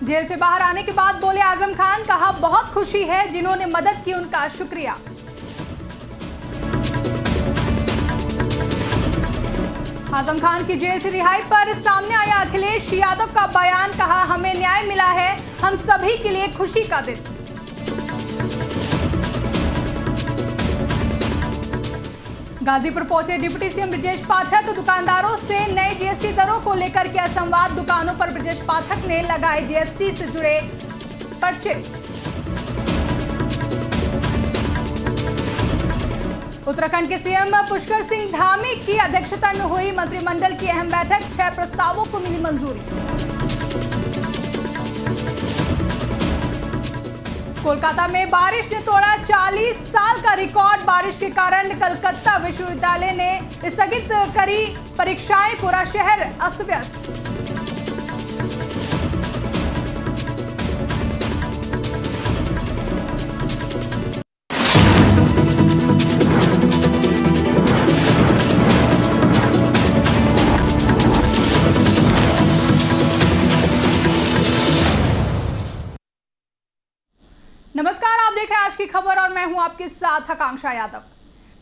Jail से बाहर आने के बाद बोले आजम खान, कहा बहुत खुशी है, जिन्होंने मदद की उनका शुक्रिया। आजम खान की जेल से रिहाई पर सामने आया अखिलेश यादव का बयान, कहा हमें न्याय मिला है, हम सभी के लिए खुशी का दिन। गाजीपुर पहुंचे डिप्टी सीएम ब्रजेश पाठक, तो दुकानदारों से नए जीएसटी दरों को लेकर किया संवाद। दुकानों पर ब्रजेश पाठक ने लगाए जीएसटी से जुड़े पर्चे। उत्तराखंड के सीएम पुष्कर सिंह धामी की अध्यक्षता में हुई मंत्रिमंडल की अहम बैठक, 6 प्रस्तावों को मिली मंजूरी। कोलकाता में बारिश ने तोड़ा 40 साल का रिकॉर्ड। बारिश के कारण कलकत्ता विश्वविद्यालय ने स्थगित करी परीक्षाएं, पूरा शहर अस्त व्यस्त। नमस्कार, आप देख रहे हैं आज की खबर और मैं हूं आपके साथ आकांक्षा यादव।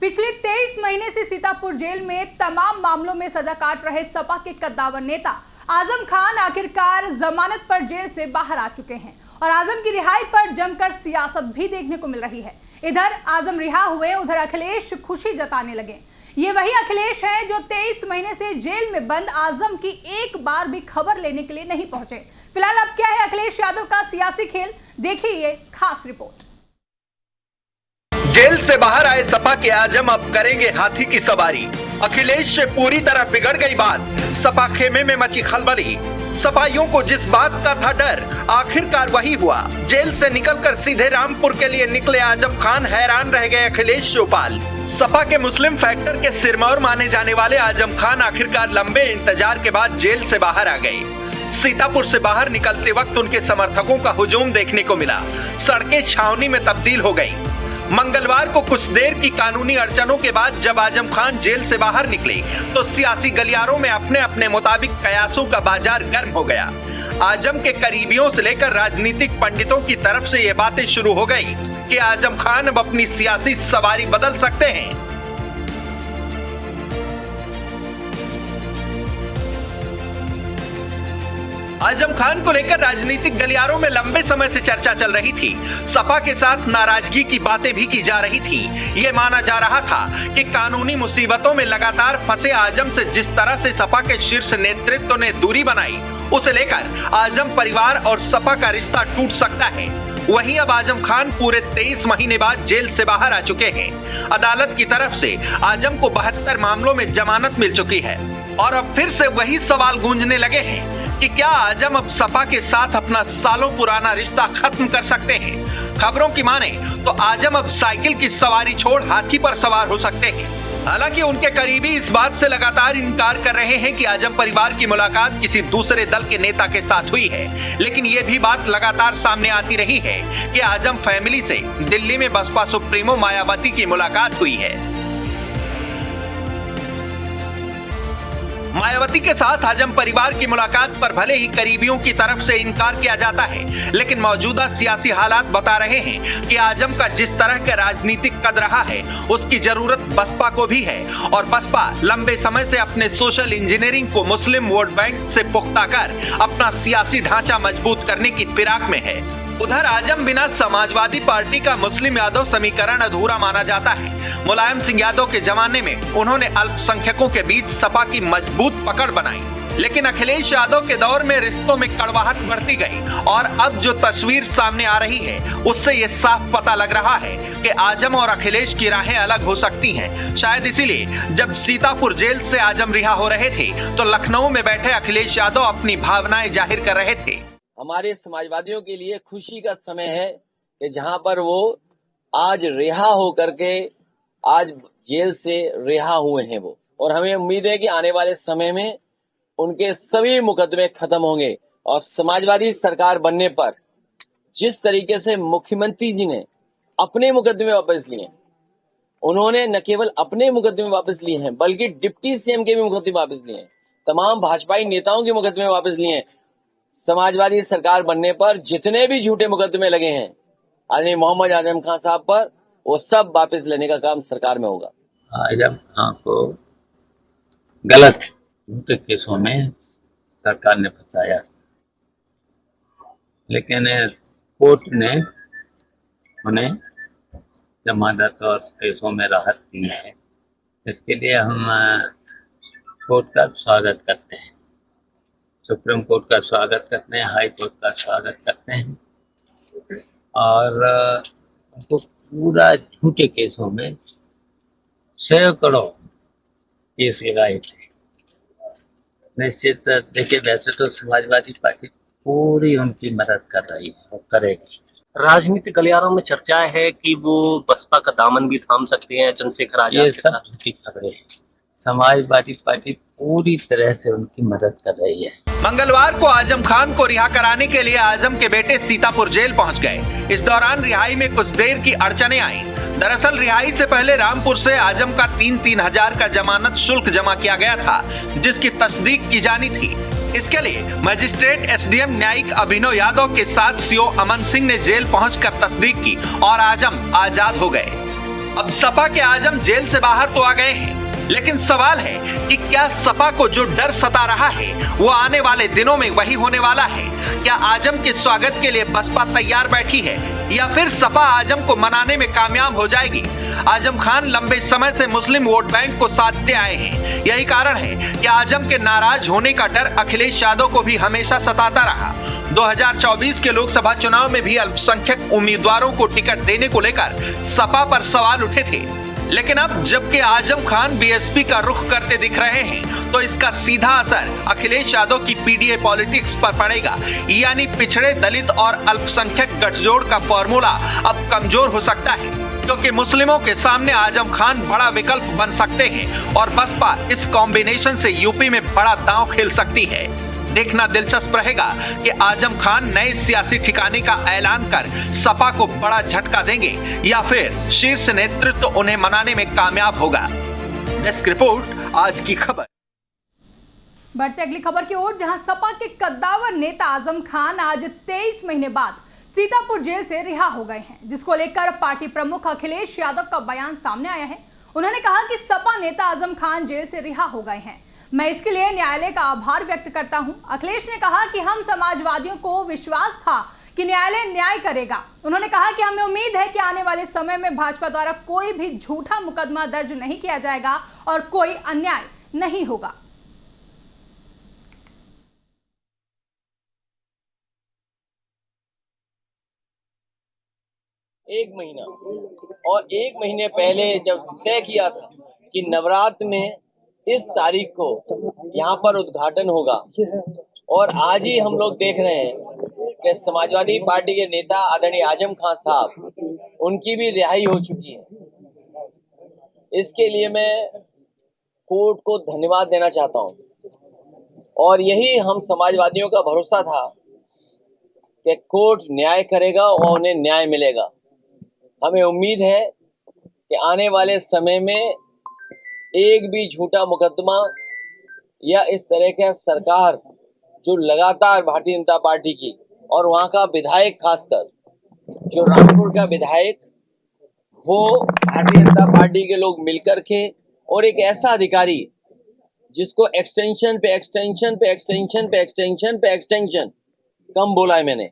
पिछले 23 महीने से सीतापुर जेल में तमाम मामलों में सजा काट रहे सपा के कद्दावर नेता आजम खान आखिरकार जमानत पर जेल से बाहर आ चुके हैं और आजम की रिहाई पर जमकर सियासत भी देखने को मिल रही है। इधर आजम रिहा हुए, उधर अखिलेश खुशी जताने लगे। ये वही अखिलेश हैं जो 23 महीने से जेल में बंद आजम की एक बार भी खबर लेने के लिए नहीं पहुंचे। फिलहाल अब क्या है अखिलेश यादव का सियासी खेल, देखिए ये खास रिपोर्ट। जेल से बाहर आए सपा के आजम अब करेंगे हाथी की सवारी। अखिलेश से पूरी तरह बिगड़ गई बात, सपा खेमे में मची खलबली। सपाइयों को जिस बात का था डर, आखिरकार वही हुआ। जेल से निकलकर सीधे रामपुर के लिए निकले आजम खान, हैरान रह गए अखिलेश शिवपाल। सपा के मुस्लिम फैक्टर के सिरमौर माने जाने वाले आजम खान आखिरकार लंबे इंतजार के बाद जेल से बाहर आ गए। सीतापुर से बाहर निकलते वक्त उनके समर्थकों का हुजूम देखने को मिला। सड़कें छावनी में तब्दील हो गई। मंगलवार को कुछ देर की कानूनी अड़चनों के बाद जब आजम खान जेल से बाहर निकले तो सियासी गलियारों में अपने अपने मुताबिक कयासों का बाजार गर्म हो गया। आजम के करीबियों से लेकर राजनीतिक पंडितों की तरफ से ये बातें शुरू हो गई कि आजम खान अब अपनी सियासी सवारी बदल सकते हैं। आजम खान को लेकर राजनीतिक गलियारों में लंबे समय से चर्चा चल रही थी। सपा के साथ नाराजगी की बातें भी की जा रही थी। ये माना जा रहा था कि कानूनी मुसीबतों में लगातार फंसे आजम से जिस तरह से सपा के शीर्ष नेतृत्व ने दूरी बनाई, उसे लेकर आजम परिवार और सपा का रिश्ता टूट सकता है। वहीं अब आजम खान पूरे 23 महीने बाद जेल से बाहर आ चुके हैं। अदालत की तरफ से आजम को 72 मामलों में जमानत मिल चुकी है और अब फिर से वही सवाल गूंजने लगे हैं कि क्या आजम अब सपा के साथ अपना सालों पुराना रिश्ता खत्म कर सकते हैं। खबरों की माने तो आजम अब साइकिल की सवारी छोड़ हाथी पर सवार हो सकते हैं। हालांकि उनके करीबी इस बात से लगातार इनकार कर रहे हैं कि आजम परिवार की मुलाकात किसी दूसरे दल के नेता के साथ हुई है, लेकिन ये भी बात लगातार सामने आती रही है कि आजम फैमिली से दिल्ली में बसपा सुप्रीमो मायावती की मुलाकात हुई है। मायावती के साथ आजम परिवार की मुलाकात पर भले ही करीबियों की तरफ से इनकार किया जाता है, लेकिन मौजूदा सियासी हालात बता रहे हैं कि आजम का जिस तरह का राजनीतिक कद रहा है, उसकी जरूरत बसपा को भी है और बसपा लंबे समय से अपने सोशल इंजीनियरिंग को मुस्लिम वोट बैंक से पुख्ता कर अपना सियासी ढांचा मजबूत करने की फिराक में है। उधर आजम बिना समाजवादी पार्टी का मुस्लिम यादव समीकरण अधूरा माना जाता है। मुलायम सिंह यादव के जमाने में उन्होंने अल्पसंख्यकों के बीच सपा की मजबूत पकड़ बनाई, लेकिन अखिलेश यादव के दौर में रिश्तों में कड़वाहट बढ़ती गई और अब जो तस्वीर सामने आ रही है उससे ये साफ पता लग रहा है कि आजम और अखिलेश की राहें अलग हो सकती हैं। शायद इसीलिए जब सीतापुर जेल से आजम रिहा हो रहे थे तो लखनऊ में बैठे अखिलेश यादव अपनी भावनाएं जाहिर कर रहे थे। हमारे समाजवादियों के लिए खुशी का समय है कि जहां पर वो आज रिहा होकर के आज जेल से रिहा हुए हैं वो, और हमें उम्मीद है कि आने वाले समय में उनके सभी मुकदमे खत्म होंगे और समाजवादी सरकार बनने पर जिस तरीके से मुख्यमंत्री जी ने अपने मुकदमे वापस लिए, उन्होंने न केवल अपने मुकदमे वापस लिए हैं बल्कि डिप्टी सीएम के भी मुकदमे वापस लिए हैं, तमाम भाजपाई नेताओं के मुकदमे वापस लिए हैं। समाजवादी सरकार बनने पर जितने भी झूठे मुकदमे लगे हैं आदरणीय मोहम्मद आजम खान साहब पर, वो सब वापस लेने का काम सरकार में होगा। आजम खान को गलत झूठे केसों में सरकार ने फंसाया, लेकिन कोर्ट ने उन्हें जमानत और केसों में राहत दी है। इसके लिए हम कोर्ट का स्वागत करते हैं, सुप्रीम कोर्ट का स्वागत करते हैं, हाई कोर्ट का स्वागत करते हैं। और उनको पूरा झूठे केसों में सैकड़ों केस लगाए थे। निश्चित देखिए, वैसे तो समाजवादी पार्टी पूरी उनकी मदद कर रही है और करेगी। राजनीतिक गलियारों में चर्चाएं है कि वो बसपा का दामन भी थाम सकते हैं चंद्रशेखर आजाद ये के सब साथ। झूठी खबरें हैं। समाजवादी पार्टी पूरी तरह से उनकी मदद कर रही है। मंगलवार को आजम खान को रिहा कराने के लिए आजम के बेटे सीतापुर जेल पहुंच गए। इस दौरान रिहाई में कुछ देर की अड़चनें आईं। दरअसल रिहाई से पहले रामपुर से आजम का 3-3 हजार का जमानत शुल्क जमा किया गया था, जिसकी तस्दीक की जानी थी। इसके लिए मजिस्ट्रेट एसडीएम न्यायिक अभिनव यादव के साथ सीओ अमन सिंह ने जेल पहुंचकर तस्दीक की और आजम आजाद हो गए। अब सपा के आजम जेल से बाहर तो आ गए हैं, लेकिन सवाल है कि क्या सपा को जो डर सता रहा है वो आने वाले दिनों में वही होने वाला है? क्या आजम के स्वागत के लिए बसपा तैयार बैठी है या फिर सपा आजम को मनाने में कामयाब हो जाएगी? आजम खान लंबे समय से मुस्लिम वोट बैंक को साधते आए हैं। यही कारण है कि आजम के नाराज होने का डर अखिलेश यादव को भी हमेशा सताता रहा। 2024 के लोकसभा चुनाव में भी अल्पसंख्यक उम्मीदवारों को टिकट देने को लेकर सपा पर सवाल उठे थे, लेकिन अब जबकि आजम खान बीएसपी का रुख करते दिख रहे हैं, तो इसका सीधा असर अखिलेश यादव की पीडीए पॉलिटिक्स पर पड़ेगा। यानी पिछड़े, दलित और अल्पसंख्यक गठजोड़ का फॉर्मूला अब कमजोर हो सकता है, क्योंकि मुस्लिमों के सामने आजम खान बड़ा विकल्प बन सकते हैं और बसपा इस कॉम्बिनेशन से यूपी में बड़ा दांव खेल सकती है। देखना दिलचस्प रहेगा कि आजम खान नए सियासी ठिकाने का ऐलान कर सपा को बड़ा झटका देंगे या फिर शीर्ष नेतृत्व उन्हें मनाने में कामयाब होगा। डेस्क रिपोर्ट, आज की खबर। बढ़ते अगली खबर की ओर, जहां सपा के कद्दावर नेता आजम खान आज 23 महीने बाद सीतापुर जेल से रिहा हो गए हैं, जिसको लेकर पार्टी प्रमुख अखिलेश यादव का बयान सामने आया है। उन्होंने कहा कि सपा नेता आजम खान जेल से रिहा हो गए हैं, मैं इसके लिए न्यायालय का आभार व्यक्त करता हूं। अखिलेश ने कहा कि हम समाजवादियों को विश्वास था कि न्यायालय न्याय करेगा। उन्होंने कहा कि हमें उम्मीद है कि आने वाले समय में भाजपा द्वारा कोई भी झूठा मुकदमा दर्ज नहीं किया जाएगा और कोई अन्याय नहीं होगा। एक महीना और 1 महीने पहले जब तय किया था कि नवरात्र में इस तारीख को यहाँ पर उद्घाटन होगा, और आज ही हम लोग देख रहे हैं कि समाजवादी पार्टी के नेता आदरणीय आजम खान साहब, उनकी भी रिहाई हो चुकी है। इसके लिए मैं कोर्ट को धन्यवाद देना चाहता हूँ, और यही हम समाजवादियों का भरोसा था कि कोर्ट न्याय करेगा और उन्हें न्याय मिलेगा। हमें उम्मीद है कि आने वाले समय में एक भी झूठा मुकदमा या इस तरह का सरकार जो लगातार भारतीय जनता पार्टी की और वहां का विधायक, खासकर जो रामपुर का विधायक, वो भारतीय जनता पार्टी के लोग मिलकर के और एक ऐसा अधिकारी जिसको एक्सटेंशन पे एक्सटेंशन पे एक्सटेंशन पे एक्सटेंशन पे एक्सटेंशन, कम बोला है मैंने,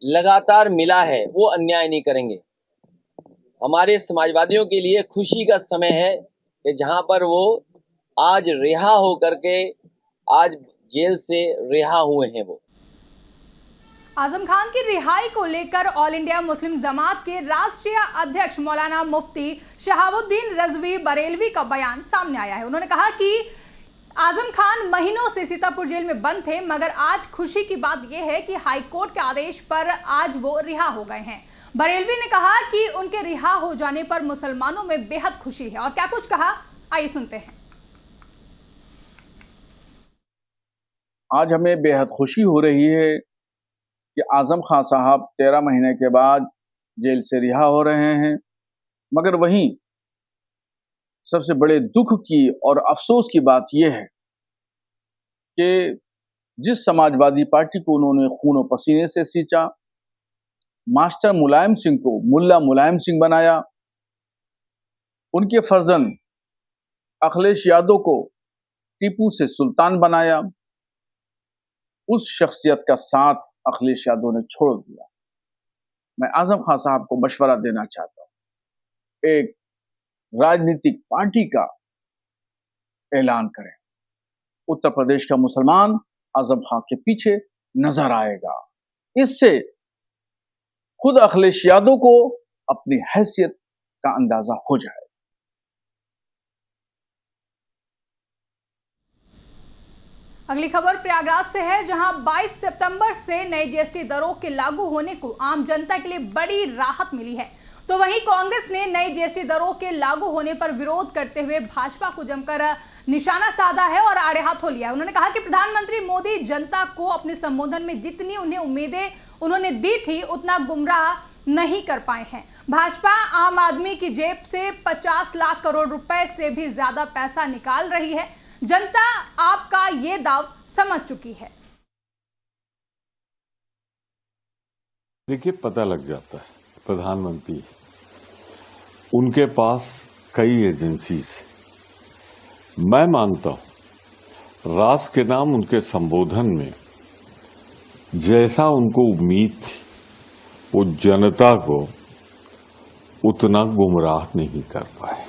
लगातार मिला है, वो अन्याय नहीं करेंगे। हमारे समाजवादियों के लिए खुशी का समय है कि जहां पर वो आज रिहा हो करके आज जेल से रिहा हुए हैं। वो आजम खान की रिहाई को लेकर ऑल इंडिया मुस्लिम जमात के राष्ट्रीय अध्यक्ष मौलाना मुफ्ती शहाबुद्दीन रजवी बरेलवी का बयान सामने आया है। उन्होंने कहा कि आजम खान महीनों से सीतापुर जेल में बंद थे, मगर आज खुशी की बात यह है कि हाई कोर्ट के आदेश पर आज वो रिहा हो गए हैं। बरेलवी ने कहा कि उनके रिहा हो जाने पर मुसलमानों में बेहद खुशी है, और क्या कुछ कहा, आइए सुनते हैं। आज हमें बेहद खुशी हो रही है कि आजम खान साहब 13 महीने के बाद जेल से रिहा हो रहे हैं, मगर वहीं सबसे बड़े दुख की और अफसोस की बात यह है कि जिस समाजवादी पार्टी को उन्होंने खून पसीने से सींचा, मास्टर मुलायम सिंह को मुल्ला मुलायम सिंह बनाया, उनके फर्जंद अखिलेश यादव को टीपू से सुल्तान बनाया, उस शख्सियत का साथ अखिलेश यादव ने छोड़ दिया। मैं आजम खान साहब को मशवरा देना चाहता हूं, एक राजनीतिक पार्टी का ऐलान करें। उत्तर प्रदेश का मुसलमान आजम खान के पीछे नजर आएगा। इससे खुद अखिलेश यादव को अपनी हैसियत का अंदाजा हो जाए। अगली खबर प्रयागराज से है, जहां 22 सितंबर से नए जीएसटी दरों के लागू होने को आम जनता के लिए बड़ी राहत मिली है। तो वहीं कांग्रेस ने नई जीएसटी दरों के लागू होने पर विरोध करते हुए भाजपा को जमकर निशाना साधा है और आड़े हाथों लिया है। उन्होंने कहा कि प्रधानमंत्री मोदी जनता को अपने संबोधन में जितनी उन्हें उम्मीदें उन्होंने दी थी उतना गुमराह नहीं कर पाए हैं। भाजपा आम आदमी की जेब से 50 लाख करोड़ रुपए से भी ज्यादा पैसा निकाल रही है। जनता आपका ये दाव समझ चुकी है। देखिए, पता लग जाता है प्रधानमंत्री, उनके पास कई एजेंसीज। मैं मानता हूं राष्ट्र के नाम उनके संबोधन में जैसा उनको उम्मीद थी वो जनता को उतना गुमराह नहीं कर पाए।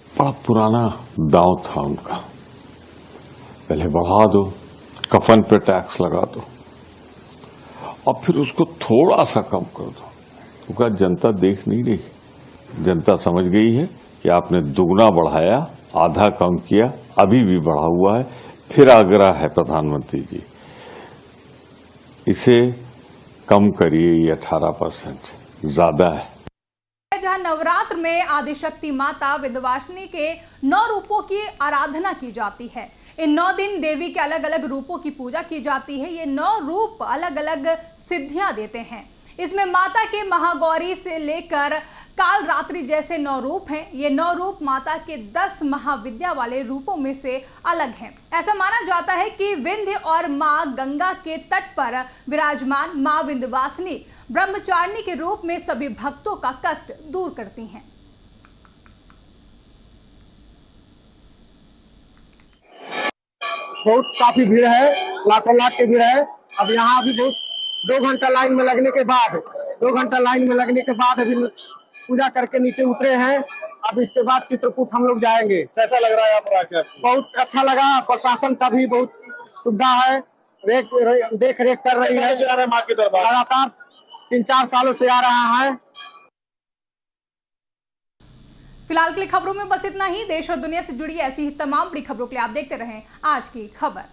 बड़ा पुराना दांव था उनका, पहले बढ़ा दो, कफन पे टैक्स लगा दो और फिर उसको थोड़ा सा कम कर दो। क्योंकि जनता देख नहीं रही, जनता समझ गई है कि आपने दुगना बढ़ाया, आधा कम किया, अभी भी बढ़ा हुआ है। फिर आग्रह है प्रधानमंत्री जी, इसे कम करिए, ये 18% ज्यादा है। जहां नवरात्र में आदिशक्ति माता विंध्यवासिनी के 9 रूपों की आराधना की जाती है। इन 9 दिन देवी के अलग अलग रूपों की पूजा की जाती है। ये 9 रूप अलग अलग सिद्धियां देते हैं। इसमें माता के महागौरी से लेकर काल रात्रि जैसे 9 रूप हैं। ये 9 रूप माता के 10 महाविद्या वाले रूपों में से अलग हैं। ऐसा माना जाता है कि विंध्य और मां गंगा के तट पर विराजमान मां विंध्यवासिनी ब्रह्मचारिणी के रूप में सभी भक्तों का कष्ट दूर करती हैं। बहुत काफी भीड़ है, लाखों लाख की भीड़ है। अब यहाँ अभी बहुत 2 घंटा लाइन में लगने के बाद अभी पूजा करके नीचे उतरे हैं। अब इसके बाद चित्रकूट हम लोग जाएंगे। कैसा लग रहा है यहाँ पर? बहुत अच्छा लगा। प्रशासन का भी बहुत सुविधा है, देख रेख कर रही है। माँ के दरबार लगातार 3-4 सालों से आ रहा है। फिलहाल के लिए खबरों में बस इतना ही। देश और दुनिया से जुड़ी ऐसी ही तमाम बड़ी खबरों के लिए आप देखते रहें आज की खबर।